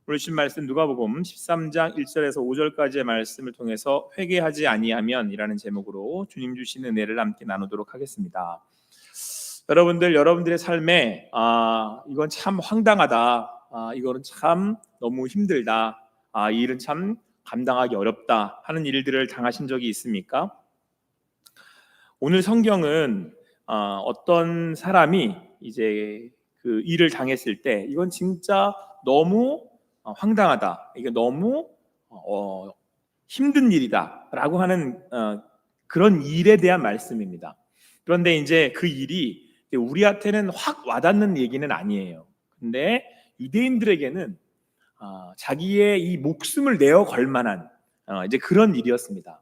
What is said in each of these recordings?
오늘 주신 말씀 누가복음 13장 1절에서 5절까지의 말씀을 통해서 회개하지 아니하면 이라는 제목으로 주님 주신 은혜를 함께 나누도록 하겠습니다. 여러분들의 삶에 이건 참 황당하다, 이거는 참 너무 힘들다, 이 일은 참 감당하기 어렵다 하는 일들을 당하신 적이 있습니까? 오늘 성경은 어떤 사람이 이제 그 일을 당했을 때 이건 진짜 너무 황당하다, 이게 너무 힘든 일이다 라고 하는 그런 일에 대한 말씀입니다. 그런데 이제 그 일이 우리한테는 확 와닿는 얘기는 아니에요. 근데 유대인들에게는 자기의 이 목숨을 내어 걸 만한 이제 그런 일이었습니다.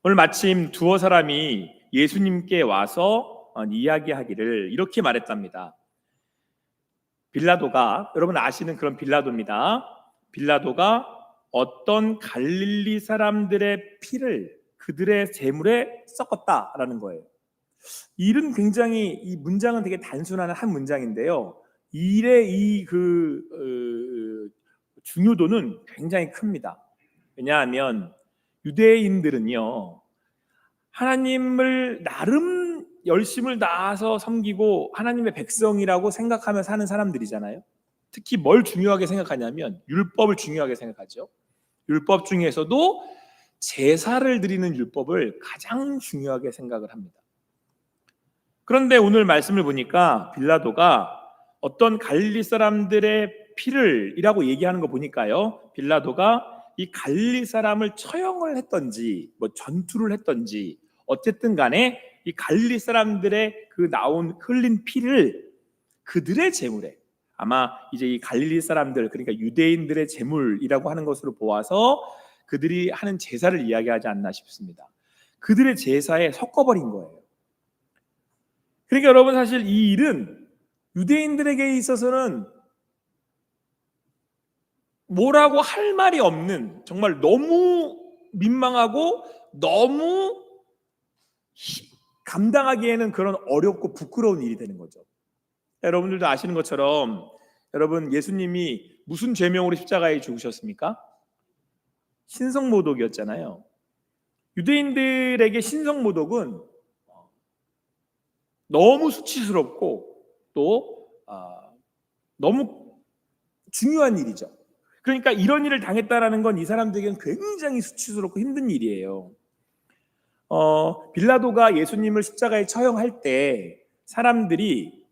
오늘 마침 두어 사람이 예수님께 와서 이야기하기를 이렇게 말했답니다. 빌라도가, 여러분 아시는 그런 빌라도입니다. 빌라도가 어떤 갈릴리 사람들의 피를 그들의 제물에 섞었다라는 거예요. 이 일은 굉장히, 이 문장은 되게 단순한 한 문장인데요, 이 일의 중요도는 굉장히 큽니다. 왜냐하면 유대인들은요, 하나님을 나름 열심을 다해서 섬기고 하나님의 백성이라고 생각하며 사는 사람들이잖아요. 특히 뭘 중요하게 생각하냐면 율법을 중요하게 생각하죠. 율법 중에서도 제사를 드리는 율법을 가장 중요하게 생각을 합니다. 그런데 오늘 말씀을 보니까 빌라도가 어떤 갈릴리 사람들의 피를 이라고 얘기하는 거 보니까요, 빌라도가 이 갈릴리 사람을 처형을 했던지 전투를 했던지 어쨌든 간에 이 갈릴리 사람들의 그 흘린 피를 그들의 제물에, 아마 이제 이 갈릴리 사람들, 그러니까 유대인들의 제물이라고 하는 것으로 보아서 그들이 하는 제사를 이야기하지 않나 싶습니다. 그들의 제사에 섞어버린 거예요. 그러니까 여러분, 사실 이 일은 유대인들에게 있어서는 뭐라고 할 말이 없는, 정말 너무 민망하고 너무 감당하기에는 그런 어렵고 부끄러운 일이 되는 거죠. 여러분들도 아시는 것처럼, 여러분, 예수님이 무슨 죄명으로 십자가에 죽으셨습니까? 신성모독이었잖아요. 유대인들에게 신성모독은 너무 수치스럽고 또 너무 중요한 일이죠. 그러니까 이런 일을 당했다라는 건 이 사람들에게는 굉장히 수치스럽고 힘든 일이에요. 빌라도가 예수님을 십자가에 처형할 때 사람들이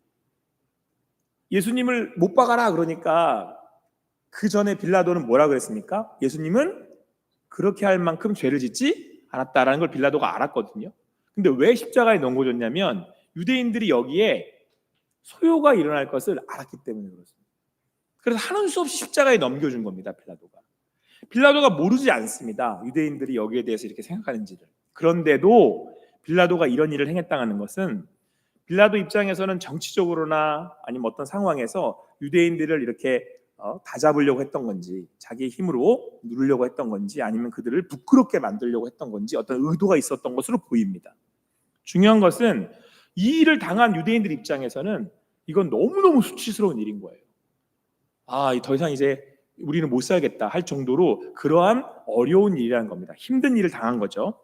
예수님을 못 박아라 그러니까 그 전에 빌라도는 뭐라 그랬습니까? 예수님은 그렇게 할 만큼 죄를 짓지 않았다라는 걸 빌라도가 알았거든요. 근데 왜 십자가에 넘겨줬냐면 유대인들이 여기에 소요가 일어날 것을 알았기 때문에 그렇습니다. 그래서 하는 수 없이 십자가에 넘겨준 겁니다. 빌라도가 모르지 않습니다, 유대인들이 여기에 대해서 이렇게 생각하는지를. 그런데도 빌라도가 이런 일을 행했다는 것은 빌라도 입장에서는 정치적으로나 아니면 어떤 상황에서 유대인들을 이렇게 다잡으려고 했던 건지, 자기의 힘으로 누르려고 했던 건지, 아니면 그들을 부끄럽게 만들려고 했던 건지 어떤 의도가 있었던 것으로 보입니다. 중요한 것은 이 일을 당한 유대인들 입장에서는 이건 너무너무 수치스러운 일인 거예요. 더 이상 이제 우리는 못 살겠다 할 정도로 그러한 어려운 일이라는 겁니다. 힘든 일을 당한 거죠.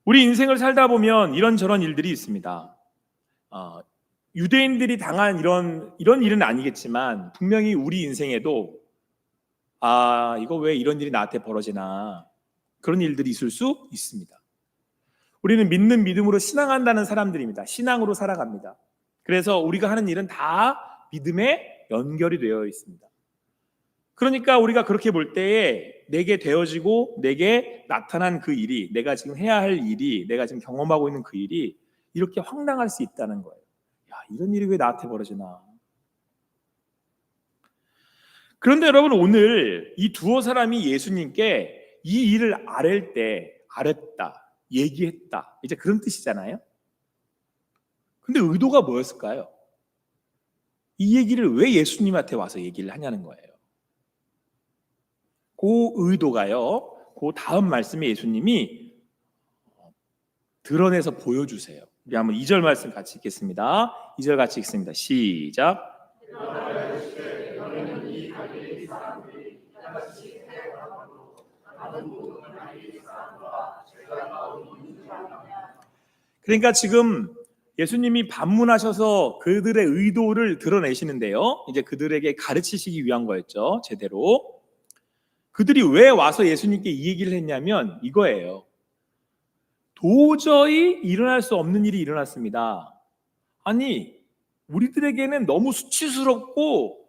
우리 인생을 살다 보면 이런저런 일들이 있습니다. 유대인들이 당한 이런 일은 아니겠지만 분명히 우리 인생에도 이거 왜 이런 일이 나한테 벌어지나, 그런 일들이 있을 수 있습니다. 우리는 믿는 믿음으로 신앙한다는 사람들입니다. 신앙으로 살아갑니다. 그래서 우리가 하는 일은 다 믿음에 연결이 되어 있습니다. 그러니까 우리가 그렇게 볼 때에 내게 되어지고 내게 나타난 그 일이, 내가 지금 해야 할 일이, 내가 지금 경험하고 있는 그 일이 이렇게 황당할 수 있다는 거예요. 이런 일이 왜 나한테 벌어지나. 그런데 여러분, 오늘 이 두어 사람이 예수님께 이 일을 아랬다, 얘기했다, 이제 그런 뜻이잖아요. 근데 의도가 뭐였을까요? 이 얘기를 왜 예수님한테 와서 얘기를 하냐는 거예요. 그 의도가요, 그 다음 말씀에 예수님이 드러내서 보여주세요. 우리 한번 2절 말씀 같이 읽겠습니다. 2절 같이 읽습니다. 시작. 그러니까 지금 예수님이 반문하셔서 그들의 의도를 드러내시는데요. 이제 그들에게 가르치시기 위한 거였죠. 제대로. 그들이 왜 와서 예수님께 이 얘기를 했냐면 이거예요. 도저히 일어날 수 없는 일이 일어났습니다. 아니, 우리들에게는 너무 수치스럽고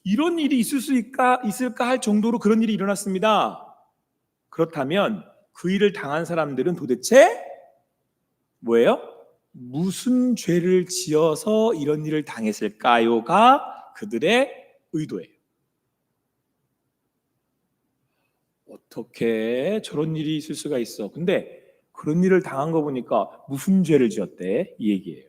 이런 일이 있을까 할 정도로 그런 일이 일어났습니다. 그렇다면 그 일을 당한 사람들은 도대체 뭐예요? 무슨 죄를 지어서 이런 일을 당했을까요가 그들의 의도예요. 어떻게 저런 일이 있을 수가 있어? 근데 그런 일을 당한 거 보니까 무슨 죄를 지었대? 이 얘기예요.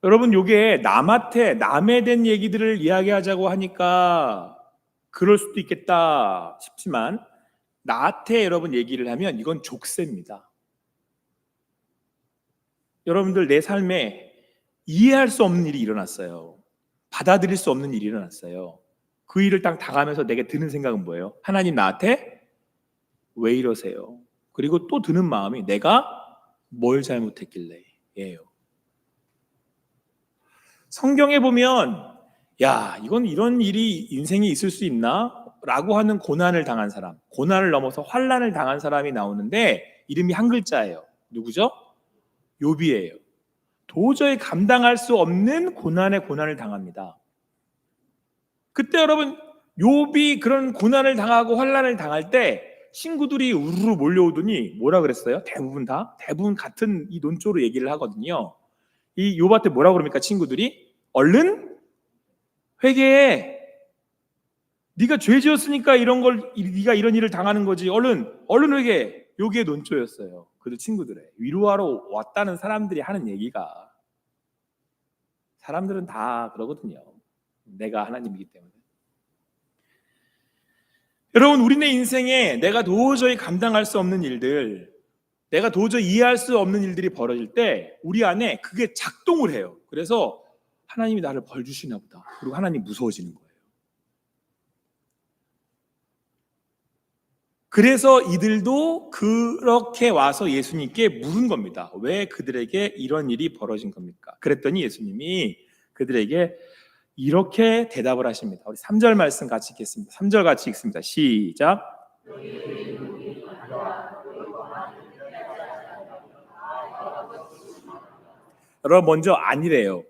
여러분, 요게 남에 대한 얘기들을 이야기하자고 하니까 그럴 수도 있겠다 싶지만 나한테 여러분 얘기를 하면 이건 족쇄입니다. 여러분들 내 삶에 이해할 수 없는 일이 일어났어요. 받아들일 수 없는 일이 일어났어요. 그 일을 딱 당하면서 내게 드는 생각은 뭐예요? 하나님 나한테 왜 이러세요? 그리고 또 드는 마음이 내가 뭘 잘못했길래 예요. 성경에 보면 야, 이건 이런 일이 인생에 있을 수 있나? 라고 하는 고난을 당한 사람, 고난을 넘어서 환난을 당한 사람이 나오는데 이름이 한 글자예요. 누구죠? 욥이에요. 도저히 감당할 수 없는 고난을 당합니다. 그때 여러분 욥이 그런 고난을 당하고 환난을 당할 때 친구들이 우르르 몰려오더니 뭐라 그랬어요? 대부분 같은 이 논조로 얘기를 하거든요. 이 욥한테 뭐라 그럽니까? 친구들이 얼른 회개해. 네가 죄 지었으니까 네가 이런 일을 당하는 거지. 얼른 회개해. 요게 논조였어요. 그들 친구들의 위로하러 왔다는 사람들이 하는 얘기가. 사람들은 다 그러거든요. 내가 하나님이기 때문에. 여러분, 우리네 인생에 내가 도저히 감당할 수 없는 일들, 내가 도저히 이해할 수 없는 일들이 벌어질 때 우리 안에 그게 작동을 해요. 그래서 하나님이 나를 벌 주시나 보다. 그리고 하나님 무서워지는 거예요. 그래서 이들도 그렇게 와서 예수님께 물은 겁니다. 왜 그들에게 이런 일이 벌어진 겁니까? 그랬더니 예수님이 그들에게 이렇게 대답을 하십니다. 우리 3절 말씀 같이 읽겠습니다. 3절 같이 읽습니다. 시작. 여러분, 먼저 아니래요.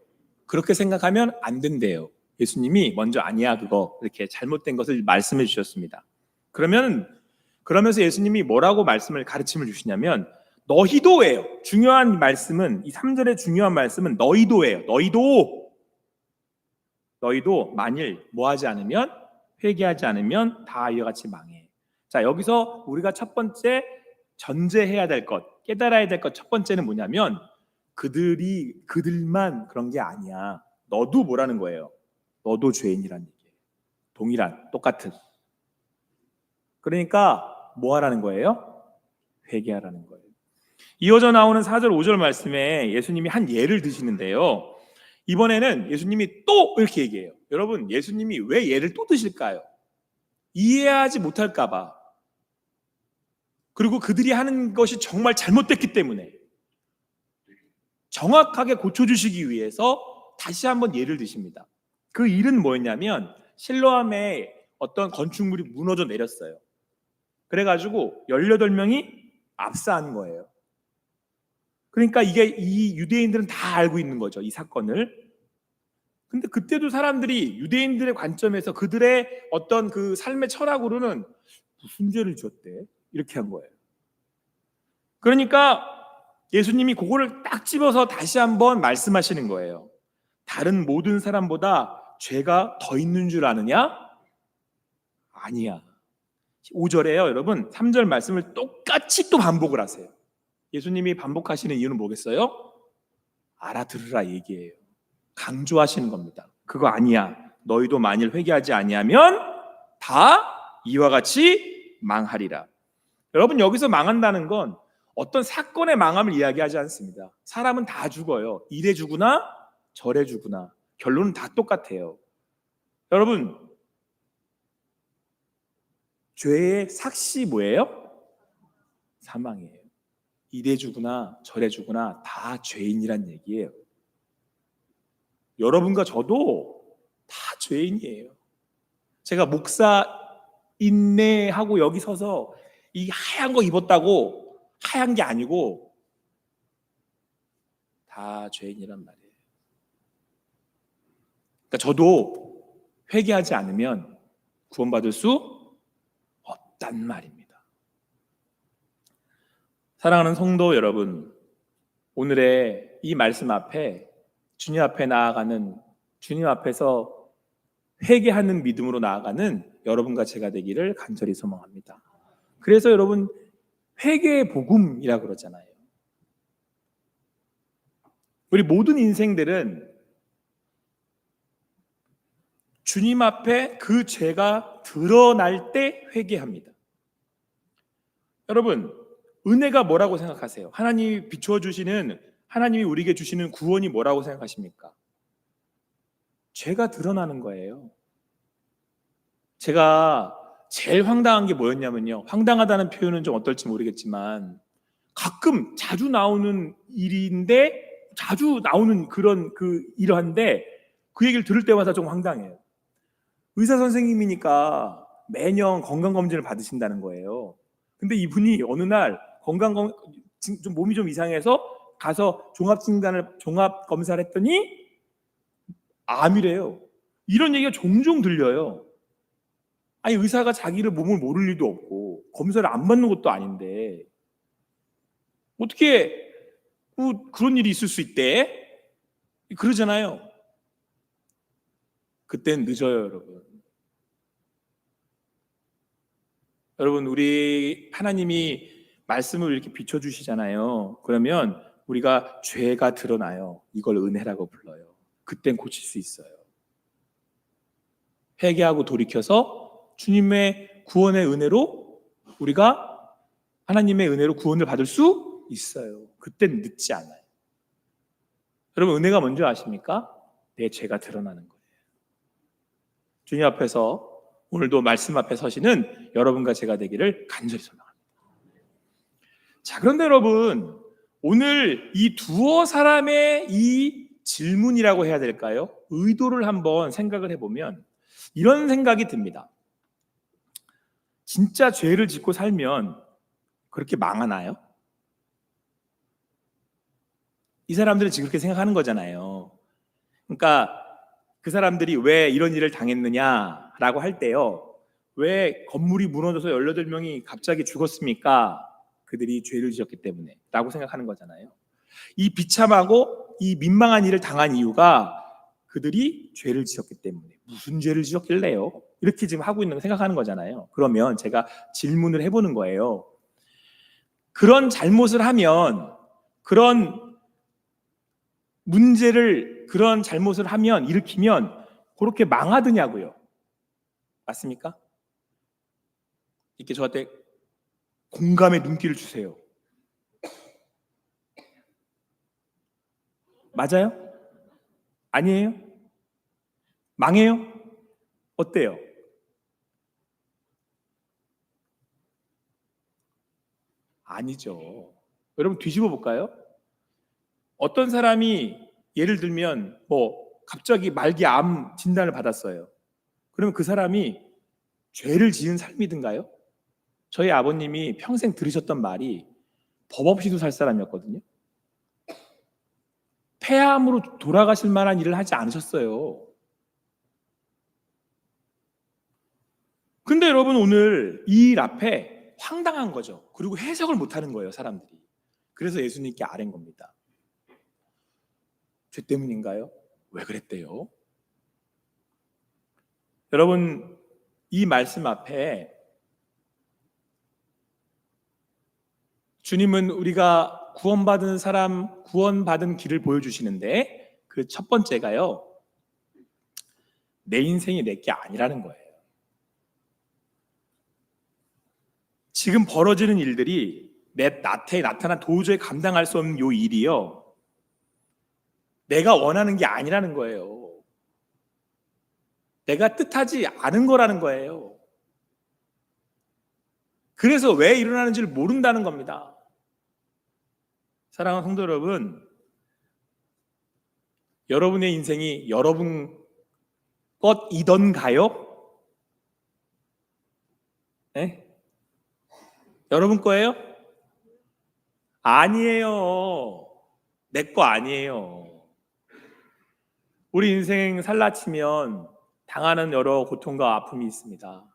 그렇게 생각하면 안 된대요. 예수님이 먼저 아니야 그거 이렇게 잘못된 것을 말씀해 주셨습니다. 그러면서 예수님이 뭐라고 가르침을 주시냐면 너희도예요. 중요한 말씀은 이 3절의 중요한 말씀은 너희도예요. 너희도 만일 뭐하지 않으면 회개하지 않으면 다 이와 같이 망해. 자, 여기서 우리가 첫 번째 전제해야 될 것, 깨달아야 될 것 첫 번째는 뭐냐면 그들만 그런 게 아니야. 너도 뭐라는 거예요? 너도 죄인이란 얘기예요. 동일한, 똑같은. 그러니까 뭐 하라는 거예요? 회개하라는 거예요. 이어져 나오는 4절 5절 말씀에 예수님이 한 예를 드시는데요. 이번에는 예수님이 또 이렇게 얘기해요. 여러분, 예수님이 왜 예를 또 드실까요? 이해하지 못할까 봐. 그리고 그들이 하는 것이 정말 잘못됐기 때문에 정확하게 고쳐주시기 위해서 다시 한번 예를 드십니다. 그 일은 뭐였냐면 실로암에 어떤 건축물이 무너져 내렸어요. 그래가지고 18명이 압사한 거예요. 그러니까 이 유대인들은 다 알고 있는 거죠, 이 사건을. 근데 그때도 사람들이 유대인들의 관점에서 그들의 어떤 그 삶의 철학으로는 무슨 죄를 지었대? 이렇게 한 거예요. 그러니까 예수님이 그거를 딱 집어서 다시 한번 말씀하시는 거예요. 다른 모든 사람보다 죄가 더 있는 줄 아느냐? 아니야. 5절에요, 여러분. 3절 말씀을 똑같이 또 반복을 하세요. 예수님이 반복하시는 이유는 뭐겠어요? 알아들으라 얘기예요. 강조하시는 겁니다. 그거 아니야. 너희도 만일 회개하지 아니하면 다 이와 같이 망하리라. 여러분, 여기서 망한다는 건 어떤 사건의 망함을 이야기하지 않습니다. 사람은 다 죽어요. 일에 죽으나 절해주구나. 결론은 다 똑같아요. 여러분, 죄의 삭시 뭐예요? 사망이에요. 이래주구나 저래주구나 다 죄인이란 얘기예요. 여러분과 저도 다 죄인이에요. 제가 목사 인내하고 여기 서서 이 하얀 거 입었다고 하얀 게 아니고 다 죄인이란 말이에요. 그러니까 저도 회개하지 않으면 구원받을 수 없단 말입니다. 사랑하는 성도 여러분, 오늘의 이 말씀 앞에 주님 앞에 나아가는, 주님 앞에서 회개하는 믿음으로 나아가는 여러분과 제가 되기를 간절히 소망합니다. 그래서 여러분, 회개의 복음이라고 그러잖아요. 우리 모든 인생들은 주님 앞에 그 죄가 드러날 때 회개합니다. 여러분, 은혜가 뭐라고 생각하세요? 하나님이 비추어 주시는, 하나님이 우리에게 주시는 구원이 뭐라고 생각하십니까? 죄가 드러나는 거예요. 제가 제일 황당한 게 뭐였냐면요, 황당하다는 표현은 좀 어떨지 모르겠지만 가끔 자주 나오는 일인데, 자주 나오는 그런 이러한데 그 얘기를 들을 때마다 좀 황당해요. 의사 선생님이니까 매년 건강검진을 받으신다는 거예요. 근데 이분이 어느 날 좀 몸이 좀 이상해서 가서 종합검사를 했더니 암이래요. 이런 얘기가 종종 들려요. 아니, 의사가 자기를 몸을 모를 리도 없고 검사를 안 받는 것도 아닌데 어떻게 그런 일이 있을 수 있대? 그러잖아요. 그땐 늦어요, 여러분. 여러분, 우리 하나님이 말씀을 이렇게 비춰주시잖아요. 그러면 우리가 죄가 드러나요. 이걸 은혜라고 불러요. 그땐 고칠 수 있어요. 회개하고 돌이켜서 주님의 구원의 은혜로 우리가 하나님의 은혜로 구원을 받을 수 있어요. 그땐 늦지 않아요. 여러분, 은혜가 뭔지 아십니까? 내 죄가 드러나는 거예요. 주님 앞에서 오늘도 말씀 앞에 서시는 여러분과 제가 되기를 간절히 소망합니다. 자, 그런데 여러분, 오늘 이 두어 사람의 이 질문이라고 해야 될까요? 의도를 한번 생각을 해보면 이런 생각이 듭니다. 진짜 죄를 짓고 살면 그렇게 망하나요? 이 사람들은 지금 그렇게 생각하는 거잖아요. 그러니까 그 사람들이 왜 이런 일을 당했느냐라고 할 때요, 왜 건물이 무너져서 18명이 갑자기 죽었습니까? 그들이 죄를 지었기 때문에 라고 생각하는 거잖아요. 이 비참하고 이 민망한 일을 당한 이유가 그들이 죄를 지었기 때문에. 무슨 죄를 지었길래요? 이렇게 지금 하고 있는 거 생각하는 거잖아요. 그러면 제가 질문을 해보는 거예요. 그런 잘못을 하면, 그런 문제를, 그런 잘못을 하면, 일으키면 그렇게 망하더냐고요. 맞습니까? 이렇게 저한테 공감의 눈길을 주세요. 맞아요? 아니에요? 망해요? 어때요? 아니죠. 여러분, 뒤집어 볼까요? 어떤 사람이 예를 들면 갑자기 말기 암 진단을 받았어요. 그러면 그 사람이 죄를 지은 삶이든가요? 저희 아버님이 평생 들으셨던 말이 법 없이도 살 사람이었거든요. 폐암으로 돌아가실 만한 일을 하지 않으셨어요. 근데 여러분, 오늘 이 일 앞에 황당한 거죠. 그리고 해석을 못하는 거예요, 사람들이. 그래서 예수님께 아뢰는 겁니다. 죄 때문인가요? 왜 그랬대요? 여러분, 이 말씀 앞에 주님은 우리가 구원받은 사람, 구원받은 길을 보여주시는데 그 첫 번째가요, 내 인생이 내 게 아니라는 거예요. 지금 벌어지는 일들이 내 나태에 나타나 도저히 감당할 수 없는 요 일이요, 내가 원하는 게 아니라는 거예요. 내가 뜻하지 않은 거라는 거예요. 그래서 왜 일어나는지를 모른다는 겁니다. 사랑하는 성도 여러분, 여러분의 인생이 여러분 것이던가요? 네? 여러분 거예요? 아니에요. 내 거 아니에요. 우리 인생 살라치면 당하는 여러 고통과 아픔이 있습니다.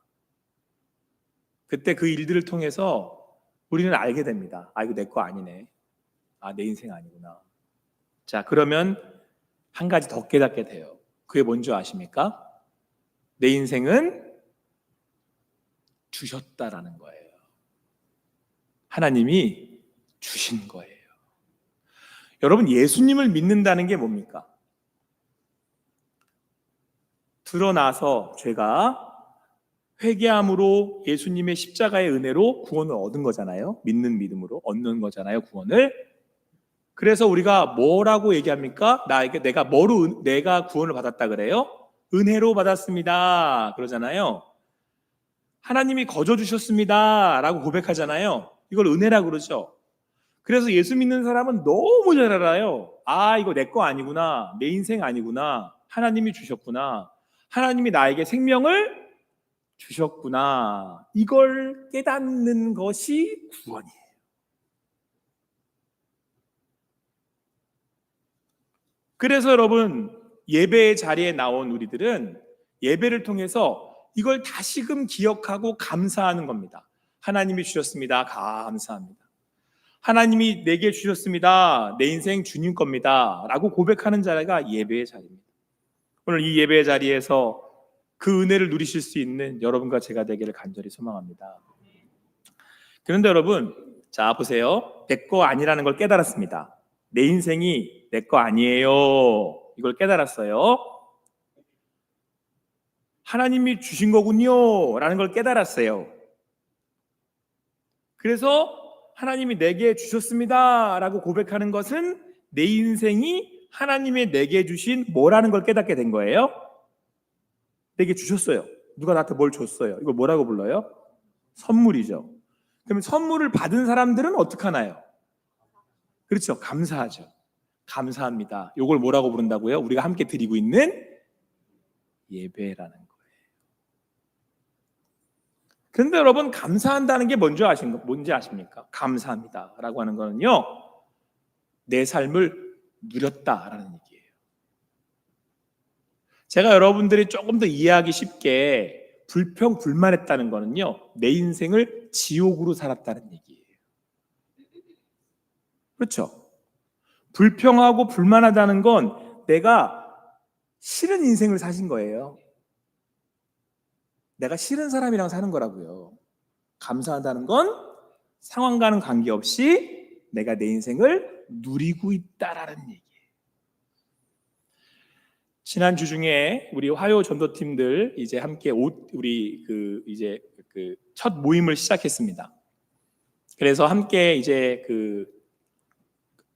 그때 그 일들을 통해서 우리는 알게 됩니다. 아, 이거 내 거 아니네. 아, 내 인생 아니구나. 자, 그러면 한 가지 더 깨닫게 돼요. 그게 뭔지 아십니까? 내 인생은 주셨다라는 거예요. 하나님이 주신 거예요. 여러분, 예수님을 믿는다는 게 뭡니까? 드러나서 죄가 회개함으로 예수님의 십자가의 은혜로 구원을 얻은 거잖아요. 믿는 믿음으로 얻는 거잖아요, 구원을. 그래서 우리가 뭐라고 얘기합니까? 내가 구원을 받았다 그래요? 은혜로 받았습니다. 그러잖아요. 하나님이 거저 주셨습니다. 라고 고백하잖아요. 이걸 은혜라고 그러죠. 그래서 예수 믿는 사람은 너무 잘 알아요. 아, 이거 내 거 아니구나. 내 인생 아니구나. 하나님이 주셨구나. 하나님이 나에게 생명을 주셨구나. 이걸 깨닫는 것이 구원이에요. 그래서 여러분, 예배의 자리에 나온 우리들은 예배를 통해서 이걸 다시금 기억하고 감사하는 겁니다. 하나님이 주셨습니다. 감사합니다. 하나님이 내게 주셨습니다. 내 인생 주님 겁니다. 라고 고백하는 자리가 예배의 자리입니다. 오늘 이 예배의 자리에서 그 은혜를 누리실 수 있는 여러분과 제가 되기를 간절히 소망합니다. 그런데 여러분, 자 보세요. 내 거 아니라는 걸 깨달았습니다. 내 인생이 내 거 아니에요. 이걸 깨달았어요. 하나님이 주신 거군요 라는 걸 깨달았어요. 그래서 하나님이 내게 주셨습니다 라고 고백하는 것은 내 인생이 하나님이 내게 주신 뭐라는 걸 깨닫게 된 거예요. 내게 주셨어요. 누가 나한테 뭘 줬어요. 이걸 뭐라고 불러요? 선물이죠. 그러면 선물을 받은 사람들은 어떻게 하나요? 그렇죠. 감사하죠. 감사합니다. 이걸 뭐라고 부른다고요? 우리가 함께 드리고 있는 예배라는 거예요. 그런데 여러분, 감사한다는 게 뭔지 아십니까? 감사합니다 라고 하는 거는요, 내 삶을 누렸다라는 얘기예요. 제가 여러분들이 조금 더 이해하기 쉽게 불평불만했다는 거는요, 내 인생을 지옥으로 살았다는 얘기예요. 그렇죠? 불평하고 불만하다는 건 내가 싫은 인생을 사신 거예요. 내가 싫은 사람이랑 사는 거라고요. 감사하다는 건 상황과는 관계없이 내가 내 인생을 누리고 있다라는 얘기예요. 지난주 중에 우리 화요 전도팀들 이제 함께 우리 이제 첫 모임을 시작했습니다. 그래서 함께 이제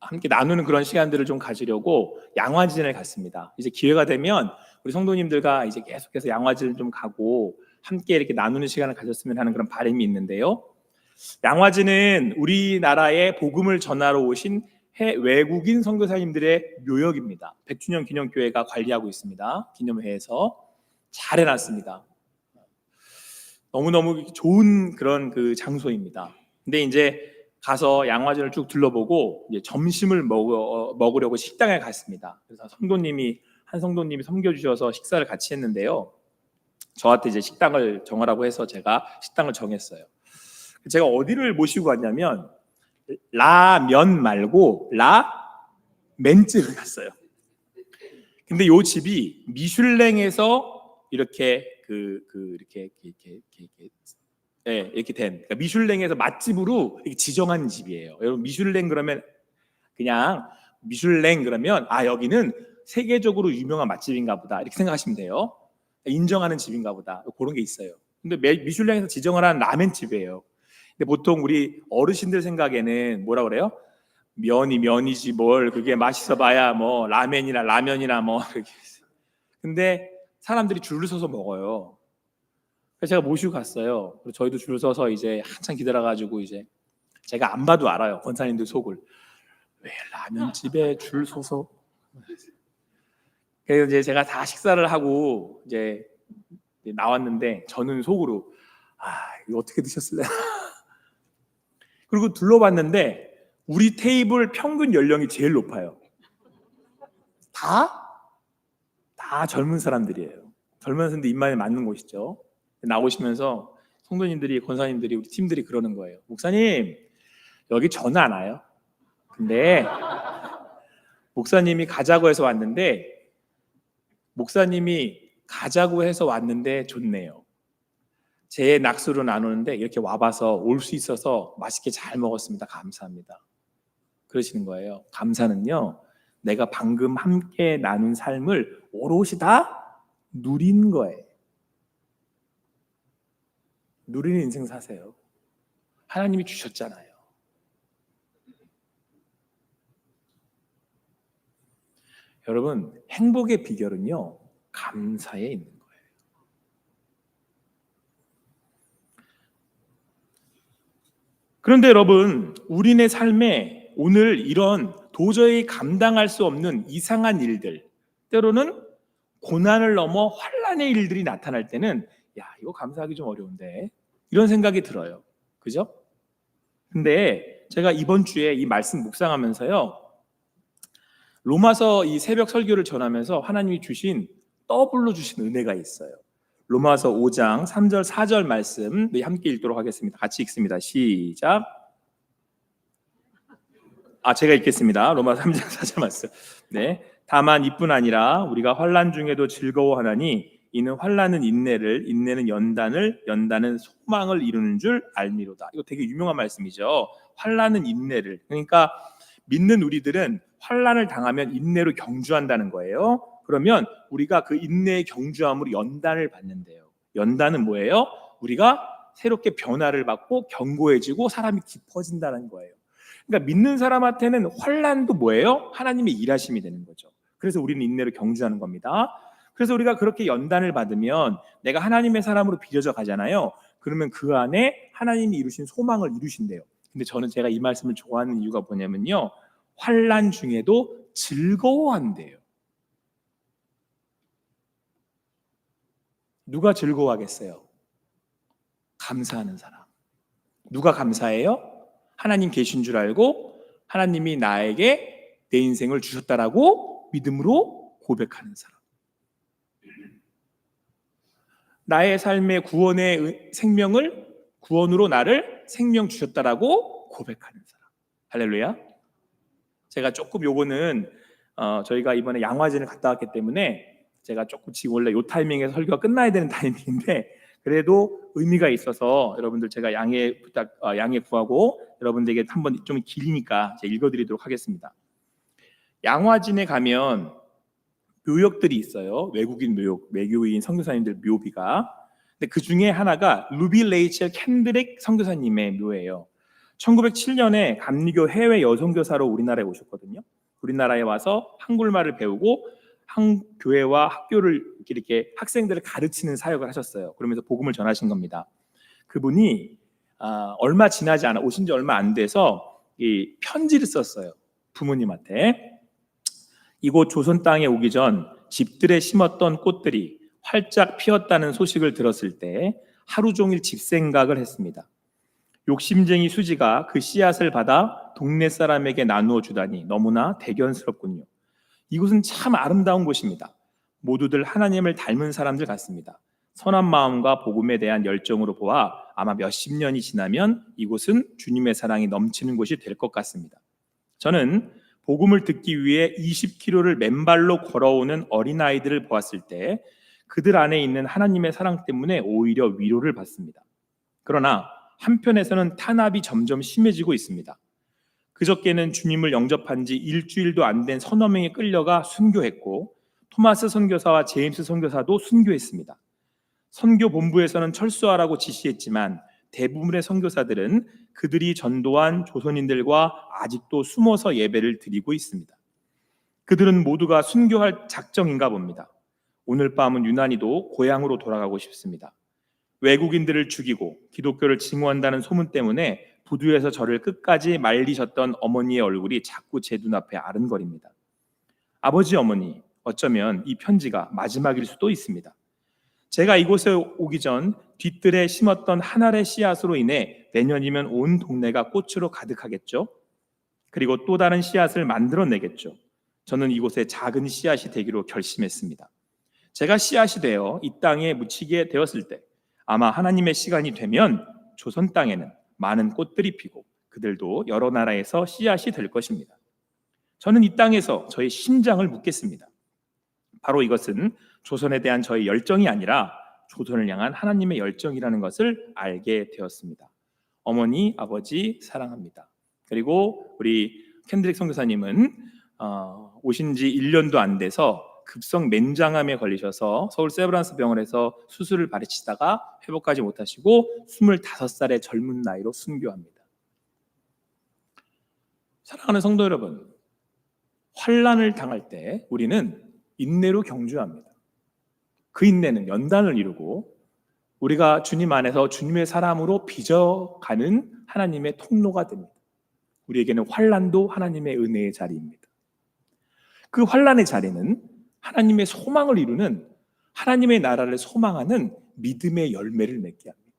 함께 나누는 그런 시간들을 좀 가지려고 양화진을 갔습니다. 이제 기회가 되면 우리 성도님들과 이제 계속해서 양화진을 좀 가고 함께 이렇게 나누는 시간을 가졌으면 하는 그런 바람이 있는데요. 양화진은 우리나라에 복음을 전하러 오신 외국인 선교사님들의 묘역입니다. 100주년 기념교회가 관리하고 있습니다. 기념회에서 잘 해놨습니다. 너무너무 좋은 그런 장소입니다. 근데 이제 가서 양화진을 쭉 둘러보고 이제 점심을 먹으려고 식당에 갔습니다. 그래서 한 성도님이 섬겨주셔서 식사를 같이 했는데요. 저한테 이제 식당을 정하라고 해서 제가 식당을 정했어요. 제가 어디를 모시고 갔냐면 라면 말고 라멘집을 갔어요. 근데 요 집이 미슐랭에서 이렇게 이렇게 된, 그러니까 미슐랭에서 맛집으로 이렇게 지정한 집이에요. 여러분, 미슐랭 그러면 여기는 세계적으로 유명한 맛집인가 보다 이렇게 생각하시면 돼요. 인정하는 집인가 보다, 그런 게 있어요. 근데 미슐랭에서 지정을 한 라멘집이에요. 근데 보통 우리 어르신들 생각에는 뭐라 그래요? 면이 면이지 뭘 그게 맛있어 봐야 뭐 라면이나 뭐 그렇게. 근데 사람들이 줄을 서서 먹어요. 그래서 제가 모시고 갔어요. 그리고 저희도 줄 서서 이제 한참 기다려가지고 이제 제가 안 봐도 알아요. 권사님들 속을. 왜 라면집에 줄 서서. 그래서 이제 제가 다 식사를 하고 이제 나왔는데 저는 속으로 이거 어떻게 드셨을래? 그리고 둘러봤는데 우리 테이블 평균 연령이 제일 높아요. 다 젊은 사람들이에요. 젊은 사람들 입맛에 맞는 곳이죠. 나오시면서 성도님들이, 권사님들이, 우리 팀들이 그러는 거예요. 목사님, 여기 전화 안 와요. 근데 목사님이 가자고 해서 왔는데 좋네요. 제 낙수로 나누는데 이렇게 와봐서 올 수 있어서 맛있게 잘 먹었습니다. 감사합니다. 그러시는 거예요. 감사는요, 내가 방금 함께 나눈 삶을 오롯이 다 누린 거예요. 누리는 인생 사세요. 하나님이 주셨잖아요. 여러분, 행복의 비결은요, 감사에 있는 거예요. 그런데 여러분, 우리네 삶에 오늘 이런 도저히 감당할 수 없는 이상한 일들, 때로는 고난을 넘어 환난의 일들이 나타날 때는 이거 감사하기 좀 어려운데 이런 생각이 들어요. 그죠? 근데 제가 이번 주에 이 말씀 묵상하면서요, 로마서 이 새벽 설교를 전하면서 하나님이 주신 더블로 주신 은혜가 있어요. 로마서 5장 3절 4절 말씀 함께 읽도록 하겠습니다. 같이 읽습니다. 시작. 제가 읽겠습니다. 로마서 3장 4절 말씀. 네. 다만 이뿐 아니라 우리가 환난 중에도 즐거워하나니 이는 환난은 인내를, 인내는 연단을, 연단은 소망을 이루는 줄 알미로다. 이거 되게 유명한 말씀이죠. 환난은 인내를. 그러니까 믿는 우리들은 환난을 당하면 인내로 경주한다는 거예요. 그러면 우리가 그 인내의 경주함으로 연단을 받는데요. 연단은 뭐예요? 우리가 새롭게 변화를 받고 견고해지고 사람이 깊어진다는 거예요. 그러니까 믿는 사람한테는 환난도 뭐예요? 하나님의 일하심이 되는 거죠. 그래서 우리는 인내로 경주하는 겁니다. 그래서 우리가 그렇게 연단을 받으면 내가 하나님의 사람으로 빚어져 가잖아요. 그러면 그 안에 하나님이 이루신 소망을 이루신대요. 근데 저는 제가 이 말씀을 좋아하는 이유가 뭐냐면요, 환난 중에도 즐거워한대요. 누가 즐거워하겠어요? 감사하는 사람. 누가 감사해요? 하나님 계신 줄 알고 하나님이 나에게 내 인생을 주셨다라고 믿음으로 고백하는 사람. 나의 삶의 구원의 생명을, 구원으로 나를 생명 주셨다라고 고백하는 사람. 할렐루야. 제가 조금 요거는 저희가 이번에 양화진을 갔다 왔기 때문에 제가 조금 지금 원래 요 타이밍에서 설교가 끝나야 되는 타이밍인데 그래도 의미가 있어서 여러분들 제가 양해 구하고 여러분들에게 한번 좀 길니까 제가 읽어드리도록 하겠습니다. 양화진에 가면 묘역들이 있어요. 외국인 묘역, 외교인 선교사님들 묘비가. 근데 그 중에 하나가 루비 레이첼 캔드릭 선교사님의 묘예요. 1907년에 감리교 해외 여성교사로 우리나라에 오셨거든요. 우리나라에 와서 한국말을 배우고 한 교회와 학교를 이렇게 학생들을 가르치는 사역을 하셨어요. 그러면서 복음을 전하신 겁니다. 그분이 얼마 지나지 않아, 오신 지 얼마 안 돼서 이 편지를 썼어요. 부모님한테. 이곳 조선 땅에 오기 전 집들에 심었던 꽃들이 활짝 피었다는 소식을 들었을 때 하루 종일 집 생각을 했습니다. 욕심쟁이 수지가 그 씨앗을 받아 동네 사람에게 나누어 주다니 너무나 대견스럽군요. 이곳은 참 아름다운 곳입니다. 모두들 하나님을 닮은 사람들 같습니다. 선한 마음과 복음에 대한 열정으로 보아 아마 몇십 년이 지나면 이곳은 주님의 사랑이 넘치는 곳이 될 것 같습니다. 저는 복음을 듣기 위해 20km를 맨발로 걸어오는 어린아이들을 보았을 때 그들 안에 있는 하나님의 사랑 때문에 오히려 위로를 받습니다. 그러나 한편에서는 탄압이 점점 심해지고 있습니다. 그저께는 주님을 영접한 지 일주일도 안 된 서너 명이 끌려가 순교했고 토마스 선교사와 제임스 선교사도 순교했습니다. 선교 본부에서는 철수하라고 지시했지만 대부분의 선교사들은 그들이 전도한 조선인들과 아직도 숨어서 예배를 드리고 있습니다. 그들은 모두가 순교할 작정인가 봅니다. 오늘 밤은 유난히도 고향으로 돌아가고 싶습니다. 외국인들을 죽이고 기독교를 증오한다는 소문 때문에 부두에서 저를 끝까지 말리셨던 어머니의 얼굴이 자꾸 제 눈앞에 아른거립니다. 아버지, 어머니, 어쩌면 이 편지가 마지막일 수도 있습니다. 제가 이곳에 오기 전 뒤뜰에 심었던 한 알의 씨앗으로 인해 내년이면 온 동네가 꽃으로 가득하겠죠. 그리고 또 다른 씨앗을 만들어내겠죠. 저는 이곳에 작은 씨앗이 되기로 결심했습니다. 제가 씨앗이 되어 이 땅에 묻히게 되었을 때 아마 하나님의 시간이 되면 조선 땅에는 많은 꽃들이 피고 그들도 여러 나라에서 씨앗이 될 것입니다. 저는 이 땅에서 저의 심장을 묻겠습니다. 바로 이것은 조선에 대한 저의 열정이 아니라 조선을 향한 하나님의 열정이라는 것을 알게 되었습니다. 어머니, 아버지 사랑합니다. 그리고 우리 캔드릭 선교사님은 오신 지 1년도 안 돼서 급성 맹장암에 걸리셔서 서울 세브란스 병원에서 수술을 받으시다가 회복하지 못하시고 25살의 젊은 나이로 순교합니다. 사랑하는 성도 여러분, 환난을 당할 때 우리는 인내로 경주합니다. 그 인내는 연단을 이루고 우리가 주님 안에서 주님의 사람으로 빚어가는 하나님의 통로가 됩니다. 우리에게는 환난도 하나님의 은혜의 자리입니다. 그 환난의 자리는 하나님의 소망을 이루는, 하나님의 나라를 소망하는 믿음의 열매를 맺게 합니다.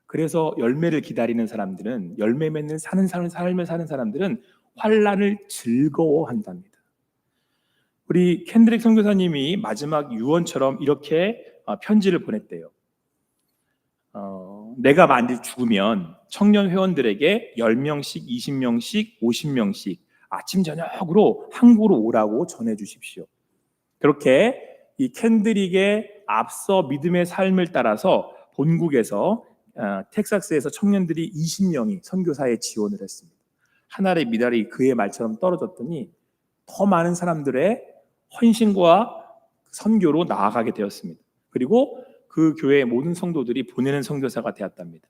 그래서 열매를 기다리는 사람들은, 열매 맺는 삶을 사는 사람들은 환난을 즐거워한답니다. 우리 캔드릭 선교사님이 마지막 유언처럼 이렇게 편지를 보냈대요. 내가 만일 죽으면 청년 회원들에게 10명씩, 20명씩, 50명씩 아침 저녁으로 한국으로 오라고 전해 주십시오. 그렇게 이 캔드릭의 앞서 믿음의 삶을 따라서 본국에서 텍사스에서 청년들이 20명이 선교사에 지원을 했습니다. 하늘의 미달이 그의 말처럼 떨어졌더니 더 많은 사람들의 헌신과 선교로 나아가게 되었습니다. 그리고 그 교회의 모든 성도들이 보내는 선교사가 되었답니다.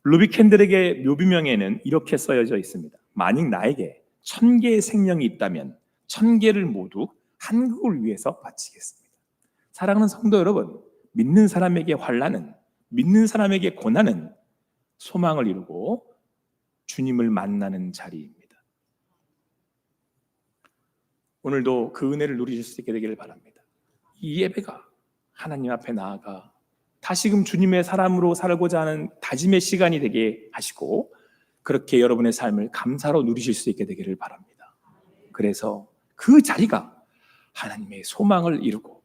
루비 캔드릭의 묘비명에는 이렇게 써져 있습니다. 만약 나에게 1000개의 생명이 있다면 1000개를 모두 한국을 위해서 바치겠습니다. 사랑하는 성도 여러분, 믿는 사람에게 환난은, 믿는 사람에게 고난은 소망을 이루고 주님을 만나는 자리입니다. 오늘도 그 은혜를 누리실 수 있게 되기를 바랍니다. 이 예배가 하나님 앞에 나아가 다시금 주님의 사람으로 살고자 하는 다짐의 시간이 되게 하시고 그렇게 여러분의 삶을 감사로 누리실 수 있게 되기를 바랍니다. 그래서 그 자리가 하나님의 소망을 이루고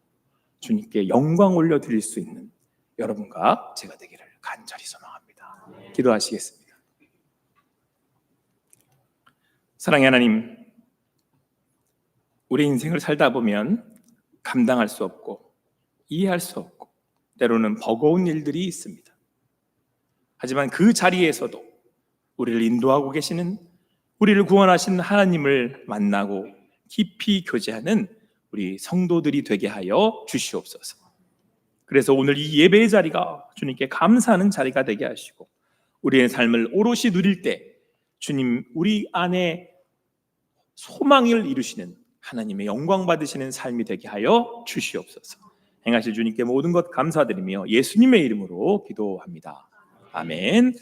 주님께 영광 올려드릴 수 있는 여러분과 제가 되기를 간절히 소망합니다. 기도하시겠습니다. 사랑의 하나님, 우리 인생을 살다 보면 감당할 수 없고 이해할 수 없고 때로는 버거운 일들이 있습니다. 하지만 그 자리에서도 우리를 인도하고 계시는, 우리를 구원하신 하나님을 만나고 깊이 교제하는 우리 성도들이 되게 하여 주시옵소서. 그래서 오늘 이 예배의 자리가 주님께 감사하는 자리가 되게 하시고 우리의 삶을 오롯이 누릴 때 주님, 우리 안에 소망을 이루시는 하나님의 영광 받으시는 삶이 되게 하여 주시옵소서. 행하실 주님께 모든 것 감사드리며 예수님의 이름으로 기도합니다. 아멘.